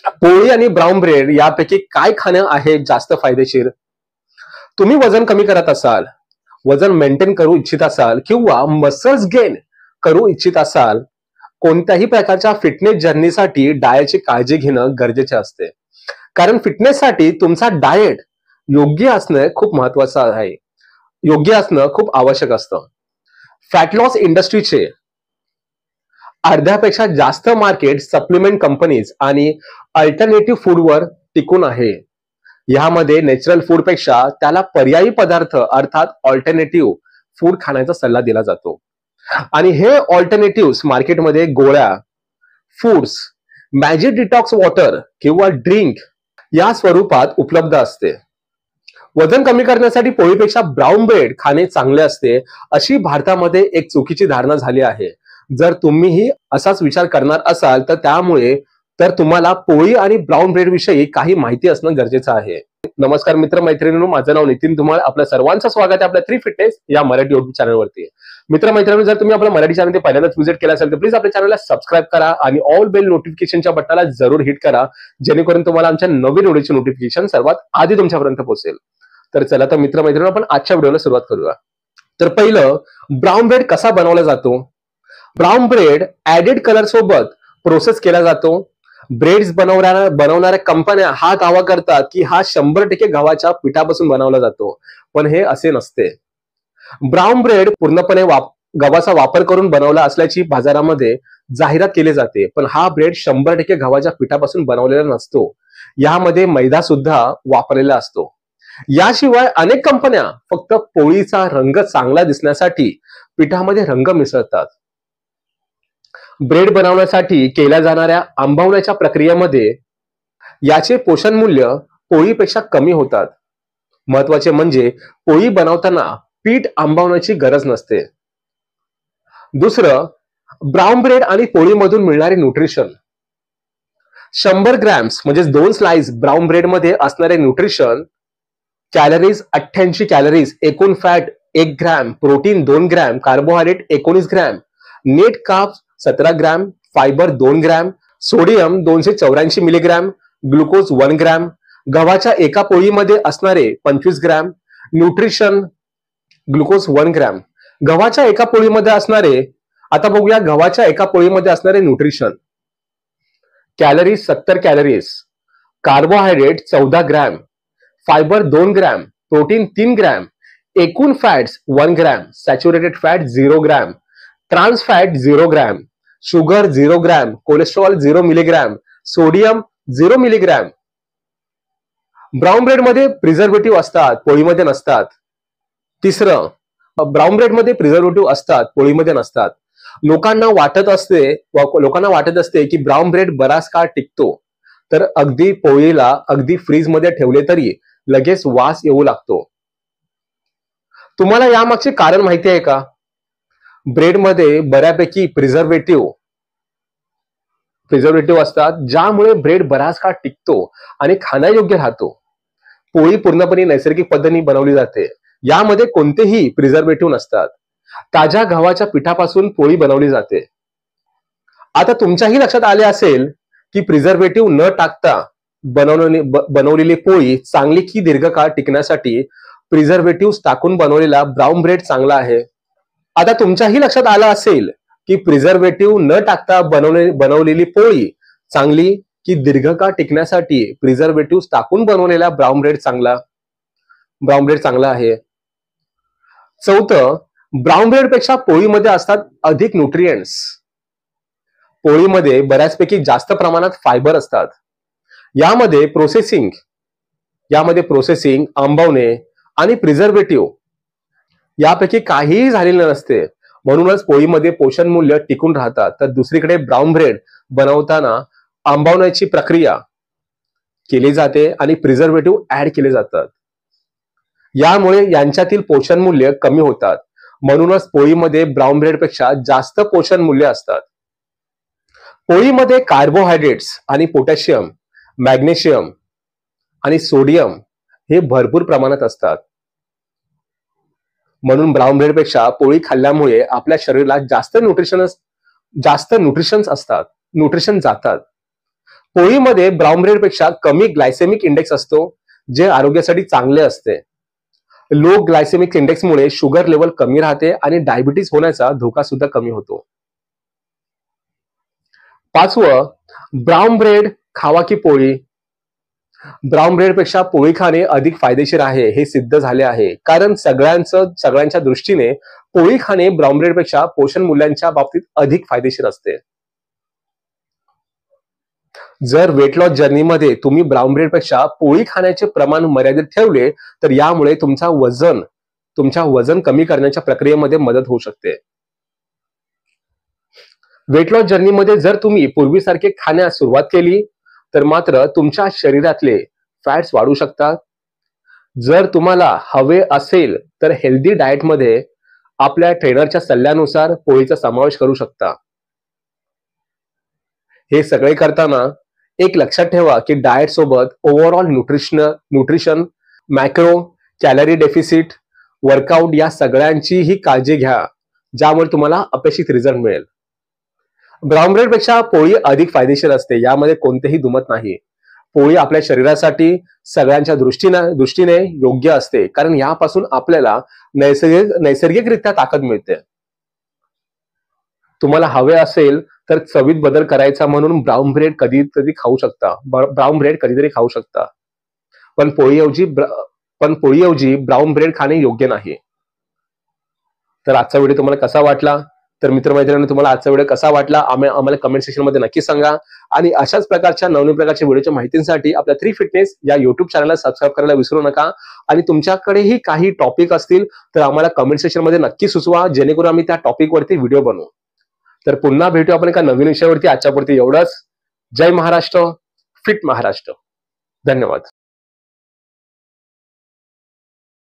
पोळी आणि brown bread यापैकी काय खाणं आहे जास्त फायदेशीर? तुम्ही वजन कमी करत असाल, वजन मेंटेन करू इच्छित असाल किंवा मसल्स गेन करू इच्छित असाल, कोणत्याही प्रकारच्या फिटनेस जर्नीसाठी डाएटची काळजी घेणं गरजेचे असते. कारण फिटनेससाठी तुमचा डाएट योग्य असणं खूप महत्वाचं आहे. योग्य असणं खूप आवश्यक असतं. फॅट लॉस इंडस्ट्रीचे अर्ध्यापेक्षा जास्त मार्केट सप्लिमेंट कंपनीज आणि अल्टरनेटिव्ह फूडवर टिकून आहे. यामध्ये नॅचरल फूड पेक्षा त्याला पर्यायी पदार्थ अर्थात ऑल्टरनेटिव्ह फूड खाण्याचा सल्ला दिला जातो. आणि हे ऑल्टरनेटिव्ह मार्केटमध्ये गोळ्या, फूड्स, मॅजिक डिटॉक्स वॉटर किंवा ड्रिंक या स्वरूपात उपलब्ध असते. वजन कमी करण्यासाठी पोळीपेक्षा ब्राऊन ब्रेड खाणे चांगले असते अशी भारतामध्ये एक चुकीची धारणा झाली आहे. जर तुम्हीही असाच विचार करणार असाल तर तुम्हाला पोळी आणि ब्राऊन ब्रेड विषयी काही माहिती असणं गरजेचं आहे. नमस्कार मित्र मैत्रिणींनो, माझं नाव नितीन. तुम्हाला आपल्या सर्वांचं स्वागत आहे आपल्या 3 फिटनेस या मराठी युट्यूब चॅनलवरती. मित्र मैत्रिणींनो, जर तुम्ही आपल्या मराठी चॅनल पहिल्यांदाच व्हिजिट केला असेल तर प्लीज आपल्या चॅनलला सबस्क्राईब करा आणि ऑल बेल नोटिफिकेशनच्या बटनाला जरूर हिट करा, जेणेकरून तुम्हाला आमच्या नवीन व्हिडिओची नोटिफिकेशन सर्वात आधी तुमच्यापर्यंत पोहोचेल. तर चला तर मित्र मैत्रिणींनो, आपण आजच्या व्हिडिओला सुरुवात करूया. तर पहिलं, ब्राऊन ब्रेड कसा बनवला जातो? ब्राऊन ब्रेड ऍडेड कलर सोबत प्रोसेस केला जातो. ब्रेड्स बनवणाऱ्या कंपन्या हा दावा करतात की हा 100% गव्हाच्या पिठापासून बनवला जातो, पण हे असे नसते. ब्राऊन ब्रेड पूर्णपणे गव्हाचा वापर करून बनवला असल्याची बाजारामध्ये जाहिरात केली जाते, पण हा ब्रेड 100% गव्हाच्या पिठापासून बनवलेला नसतो. यामध्ये मैदा सुद्धा वापरलेला असतो. याशिवाय अनेक कंपन्या फक्त पोळीचा रंग चांगला दिसण्यासाठी पिठामध्ये रंग मिसळतात. ब्रेड बनवण्यासाठी केल्या जाणाऱ्या आंबवण्याच्या प्रक्रियेमध्ये याचे पोषण मूल्य पोळीपेक्षा कमी होतात. महत्वाचे म्हणजे पोळी बनवताना पीठ आंबवण्याची गरज नसते. दुसरं, ब्राऊन ब्रेड आणि पोळीमधून मिळणारे न्यूट्रिशन. 100 ग्रॅम्स म्हणजे 2 स्लाइस ब्राऊन ब्रेड मध्ये असणारे न्यूट्रिशन: कॅलरीज 88 कॅलरीज, एकूण fat 1 gram, protein 2 gram, carbohydrate 19 gram, net carbs 17 gram, fibre 2 gram, sodium 284 milligram, glucose 1 gram, गव्हाच्या एका पोळीमध्ये असणारे 25 ग्रॅम न्यूट्रिशन, ग्लुकोज 1 ग्रॅम. गव्हाच्या एका पोळीमध्ये असणारे, आता बघूया गव्हाच्या एका पोळीमध्ये असणारे nutrition: calories 70 calories, carbohydrate 14 gram, fibre 2 gram, protein 3 gram, एकूण fats 1 gram, saturated fat 0 gram, trans fat 0 gram, sugar 0 gram, cholesterol 0 milligram, sodium 0 milligram. Brown bread मध्ये प्रिझर्वेटिव्ह असतात, पोळीमध्ये नसतात. तिसरं, ब्राऊन ब्रेड मध्ये प्रिझर्वेटिव्ह असतात, पोळीमध्ये नसतात. लोकांना वाटत असते की ब्राऊन ब्रेड बराच काळ टिकतो, तर अगदी पोळीला अगदी फ्रीज मध्ये ठेवले तरी लगेच वास येऊ लागतो. तुम्हाला यामागचे कारण माहिती आहे का? ब्रेडमध्ये बऱ्यापैकी प्रिझर्वेटिव्ह असतात, ज्यामुळे ब्रेड बराच काळ टिकतो आणि खाण्यायोग्य राहतो. पोळी पूर्णपणे नैसर्गिक पद्धतीने बनवली जाते. यामध्ये कोणतेही प्रिझर्वेटिव्ह नसतात. ताज्या गव्हाच्या पिठापासून पोळी बनवली जाते. आता तुमच्याही लक्षात आले असेल की प्रिझर्वेटिव्ह न टाकता बनवलेली पोळी चांगली की दीर्घकाळ टिकण्यासाठी प्रिझर्वेटिव्ह टाकून बनवलेला ब्राऊन ब्रेड चांगला आहे. आता तुमच्याही लक्षात आलं असेल की प्रिझर्वेटिव्ह न टाकता बनवलेली पोळी चांगली की दीर्घकाळ टिकण्यासाठी प्रिझर्वेटिव्ह टाकून बनवलेला ब्राऊन ब्रेड चांगला आहे. चौथं, ब्राऊन ब्रेड पेक्षा पोळीमध्ये असतात अधिक न्यूट्रिएंट्स. पोळीमध्ये बऱ्याचपैकी जास्त प्रमाणात फायबर असतात. यामध्ये प्रोसेसिंग, आंबवणे आणि प्रिझर्वेटिव्ह यापैकी काहीही झालेले नसते. म्हणूनच पोळीमध्ये पोषण मूल्य टिकून राहतात. तर दुसरीकडे ब्राऊन ब्रेड बनवताना आंबवण्याची प्रक्रिया केली जाते आणि प्रिझर्वेटिव्ह ऍड केले जातात. यामुळे यांच्यातील पोषण मूल्य कमी होतात. म्हणूनच पोळीमध्ये ब्राऊन ब्रेड पेक्षा जास्त पोषण मूल्य असतात. पोळीमध्ये कार्बोहायड्रेट्स आणि पोटॅशियम, मॅग्नेशियम आणि सोडियम हे भरपूर प्रमाणात असतात. म्हणून ब्राऊन ब्रेड पेक्षा पोळी खाल्ल्यामुळे आपल्या शरीराला जास्त न्यूट्रिशन जातात. पोळीमध्ये ब्राऊन ब्रेड पेक्षा कमी ग्लायसेमिक इंडेक्स असतो, जे आरोग्यासाठी चांगले असते. लो ग्लायसेमिक इंडेक्समुळे शुगर लेवल कमी राहते आणि डायबिटीज होण्याचा धोका सुद्धा कमी होतो. पाचवं, ब्राऊन ब्रेड खावा की पोळी. ब्राऊन ब्रेड पेक्षा पोळी खाणे अधिक फायदेशीर आहे हे सिद्ध झाले आहे, कारण सगळ्यांच्या दृष्टीने पोळी खाणे ब्राऊन ब्रेड पेक्षा पोषण मूल्यांच्या बाबतीत अधिक फायदेशीर असते. जर वेट लॉस जर्नीमध्ये तुम्ही ब्राऊन ब्रेड पेक्षा पोळी खाण्याचे प्रमाण मर्यादित ठेवले, तर यामुळे तुमच्या वजन कमी करण्याच्या प्रक्रियेमध्ये मदत होऊ शकते. वेट लॉस जर्नीमध्ये जर तुम्ही पूर्वीसारखे खाण्यास सुरुवात केली, तर मात्र तुमच्या शरीरातले फॅट्स वाढू शकतात. जर तुम्हाला हवे असेल तर हेल्दी डाएटमध्ये आपल्या ट्रेनरच्या सल्ल्यानुसार पोळीचा समावेश करू शकता. हे सगळे करताना एक लक्षात ठेवा की डाएट सोबत overall nutrition, macro, calorie deficit, workout या सगळ्यांचीही काळजी घ्या, ज्यामुळे तुम्हाला अपेक्षित रिझल्ट मिळेल. ब्राऊन ब्रेड पेक्षा पोळी अधिक फायदेशीर असते, यामध्ये कोणतेही दुमत नाही. पोळी आपल्या शरीरासाठी सगळ्यांच्या दृष्टीने योग्य असते, कारण यापासून आपल्याला नैसर्गिकरित्या ताकद मिळते. तुम्हाला हवे असेल तर चवीत बदल करायचा म्हणून ब्राऊन ब्रेड कधीतरी खाऊ शकता. पण पोळीऐवजी ब्राऊन ब्रेड खाणे योग्य नाही. तर आजचा व्हिडिओ तुम्हाला कसा वाटला? तर मित्रमैत्रिणींनो, तुम्हाला आजचा व्हिडिओ कसा वाटला आम्हाला कमेंट सेक्शन मध्ये नक्की सांगा. आणि अशाच प्रकारच्या नवीन प्रकारच्या व्हिडिओच्या माहितीसाठी आपल्या 3 फिटनेस या युट्यूब चॅनलला सबस्क्राईब करायला विसरू नका. आणि तुमच्याकडेही काही टॉपिक असतील तर आम्हाला कमेंट सेक्शन मध्ये नक्की सुचवा, जेणेकरून आम्ही त्या टॉपिक वरती व्हिडिओ बनवू. तर पुन्हा भेटू आपण एका नवीन विषयावरती. आजच्यापुरती एवढंच. जय महाराष्ट्र, फिट महाराष्ट्र. धन्यवाद.